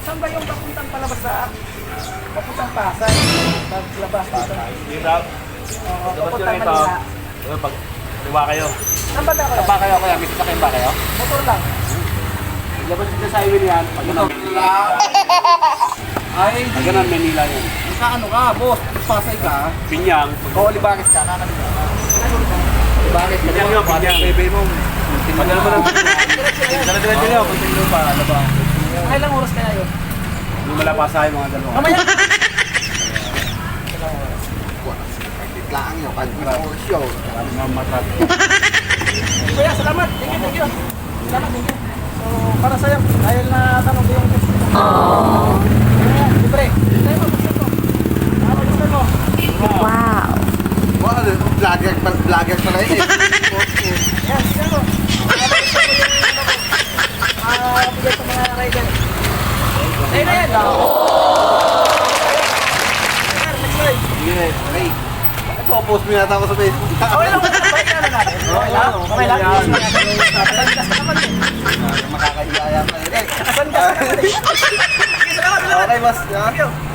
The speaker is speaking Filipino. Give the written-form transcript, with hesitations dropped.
Saan ba yung papuntang palabas sa papuntang Pasay? Paglabas dito. Dito. Oo, Dapat papuntang yun ito. Manila. Pag liwa kayo. Saan ba na kayo? Sapa kayo kaya, may sasakyan ba kayo? Motor lang. Labas dito sa highway yan. Pag ganun. Ay, Pag ganun, Manila yun. sa ano ka, boss? Pasay ka? Pinyang. Oo, Libares ka. Libares ka. Pinyang yun, pinyang. Baby mo. Pag ganun mo lang. Dala-dala nyo, kung tingin pa, ano ba? Ilang oras kaya yun? Hindi malapasahin mga dalawa. Mamaya. Lang yun, pag show. Mamatag. Kuya, salamat. Thank you. Salamat, thank you. So, para sa'yo, dahil na tanong ko yung gusto mo. Kaya, libre. Sa'yo mo, gusto mo. Ano gusto mo? Wow. Wow, vlogger pala yun eh. Yan, sige mo. Bigay sa mga rider. Sa'yo na yan. Next slide. Sige, okay. Post mo yata ako sa Facebook. Okay lang, balik na natin. Okay lang, okay lang. Nakasandas ka naman eh. Makakahiya yata yun eh. Nakasandas ka naman eh. Sige, salamat. Okay, boss. Thank you.